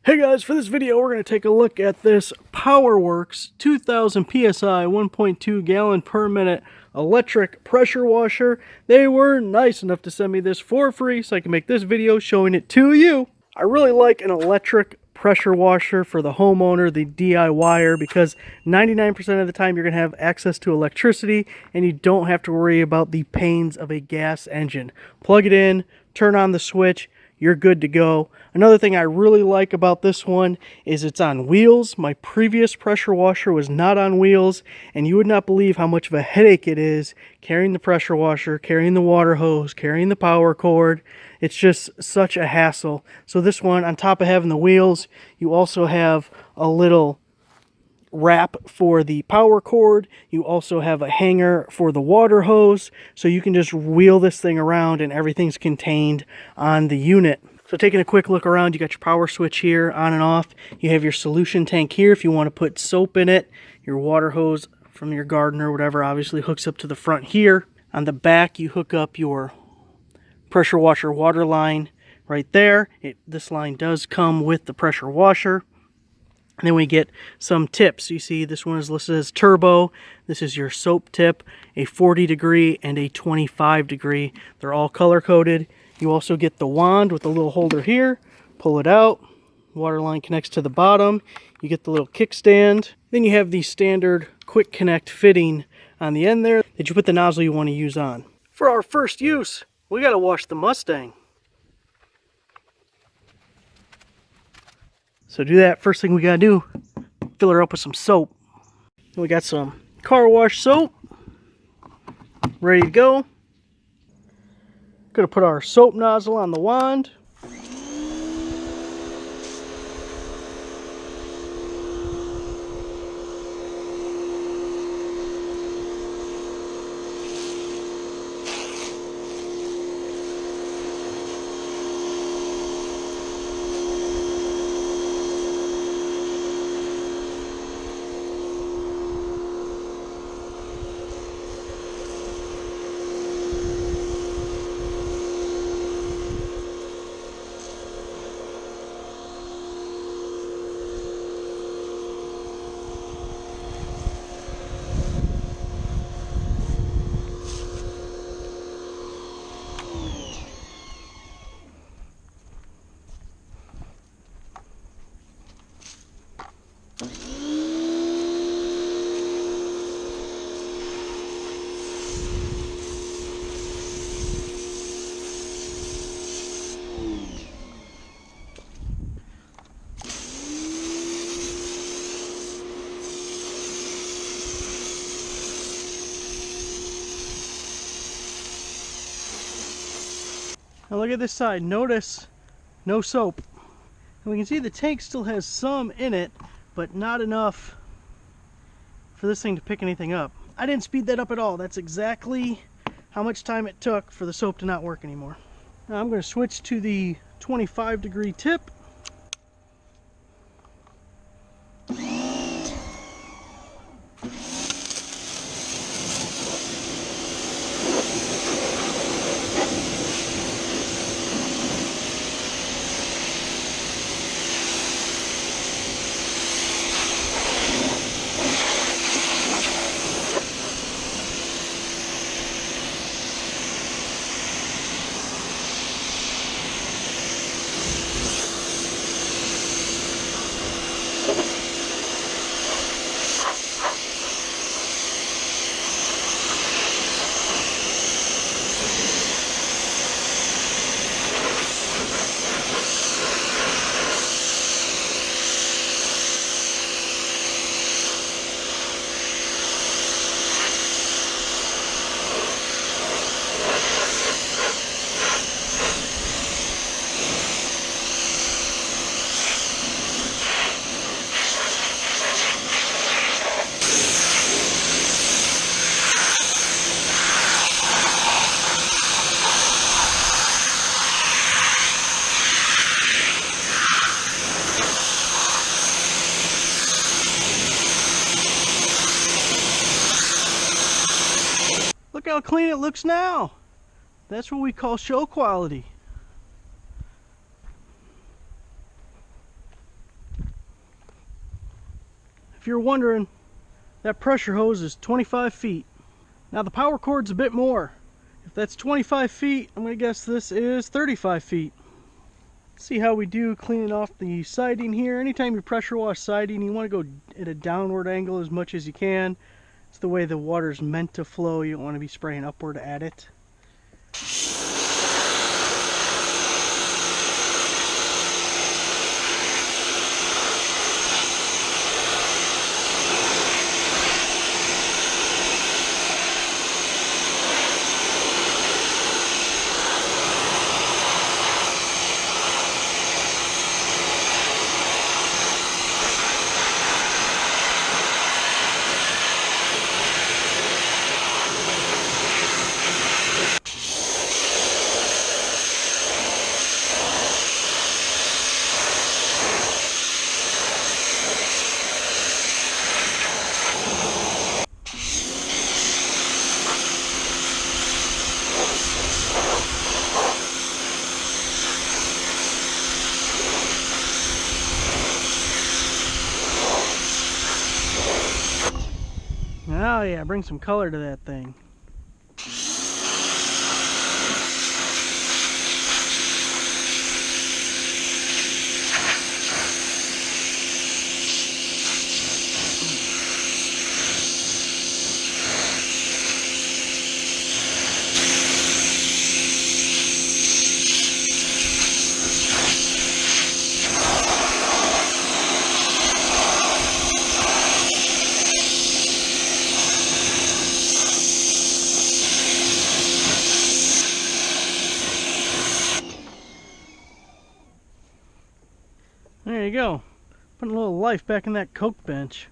Hey guys, for this video we're going to take a look at this PowerWorks 2000 PSI 1.2 gallon per minute electric pressure washer. They were nice enough to send me this for free so I can make this video showing it to you. I really like an electric pressure washer for the homeowner, the DIYer, because 99% of the time you're going to have access to electricity and you don't have to worry about the pains of a gas engine. Plug it in, turn on the switch, you're good to go. Another thing I really like about this one is it's on wheels. My previous pressure washer was not on wheels, and you would not believe how much of a headache it is carrying the pressure washer, carrying the water hose, carrying the power cord. It's just such a hassle. So this one, on top of having the wheels, you also have a little wrap for the power cord. You also have a hanger for the water hose, so you can just wheel this thing around and everything's contained on the unit. So taking a quick look around, you got your power switch here on and off. You have your solution tank here if you want to put soap in it. Your water hose from your garden or whatever obviously hooks up to the front here. On the back you hook up your pressure washer water line right there. This line does come with the pressure washer. And then we get some tips. You see this one is listed as turbo. This is your soap tip, a 40 degree and a 25 degree. They're all color coded. You also get the wand with the little holder here. Pull it out. Water line connects to the bottom. You get the little kickstand. Then you have the standard quick connect fitting on the end there that you put the nozzle you want to use on. For our first use, we got to wash the Mustang. So do that. First thing we gotta do, fill her up with some soap. We got some car wash soap ready to go. Gonna put our soap nozzle on the wand. Now look at this side. Notice no soap. And we can see the tank still has some in it, but not enough for this thing to pick anything up. I didn't speed that up at all. That's exactly how much time it took for the soap to not work anymore. Now I'm going to switch to the 25 degree tip. Look how clean it looks now. That's what we call show quality. you're wondering, that pressure hose is 25 feet. Now the power cord's a bit more. If that's 25 feet, I'm going to guess this is 35 feet. See how we do cleaning off the siding here. Anytime you pressure wash siding, you want to go at a downward angle as much as you can. It's the way the water's meant to flow. You don't want to be spraying upward at it. Oh yeah, bring some color to that thing. There you go. Putting a little life back in that Coke bench.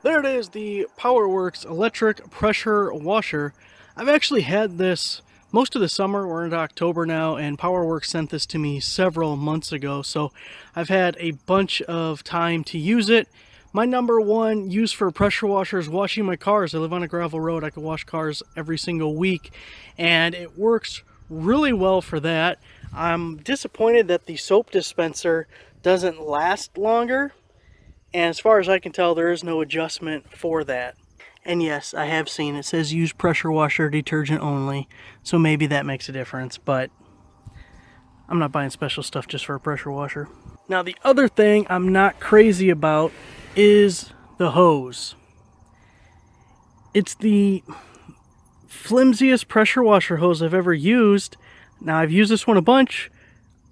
There it is, the PowerWorks electric pressure washer. I've actually had this most of the summer. We're into October now, and PowerWorks sent this to me several months ago, so I've had a bunch of time to use it. My number one use for a pressure washer is washing my cars. I live on a gravel road. I can wash cars every single week, and it works really well for that. I'm disappointed that the soap dispenser doesn't last longer, and as far as I can tell, there is no adjustment for that. And yes, I have seen it says use pressure washer detergent only, so maybe that makes a difference, but I'm not buying special stuff just for a pressure washer. Now the other thing I'm not crazy about is the hose. It's the flimsiest pressure washer hose I've ever used. Now I've used this one a bunch.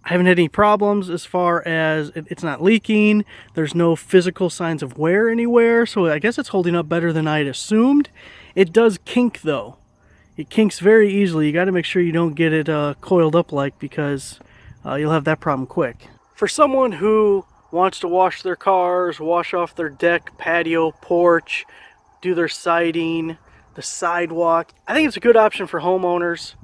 I haven't had any problems as far as it's not leaking. There's no physical signs of wear anywhere, so I guess it's holding up better than I'd assumed. It does kink though. It kinks very easily. You got to make sure you don't get it coiled up like, because you'll have that problem quick. For someone who wants to wash their cars, wash off their deck, patio, porch, do their siding, the sidewalk, I think it's a good option for homeowners.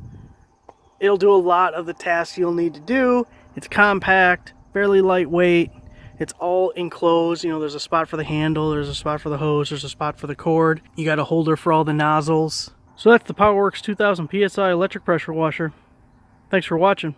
It'll do a lot of the tasks you'll need to do. It's compact, fairly lightweight. It's all enclosed. You know, there's a spot for the handle, there's a spot for the hose, there's a spot for the cord. You got a holder for all the nozzles. So that's the PowerWorks 2000 PSI electric pressure washer. Thanks for watching.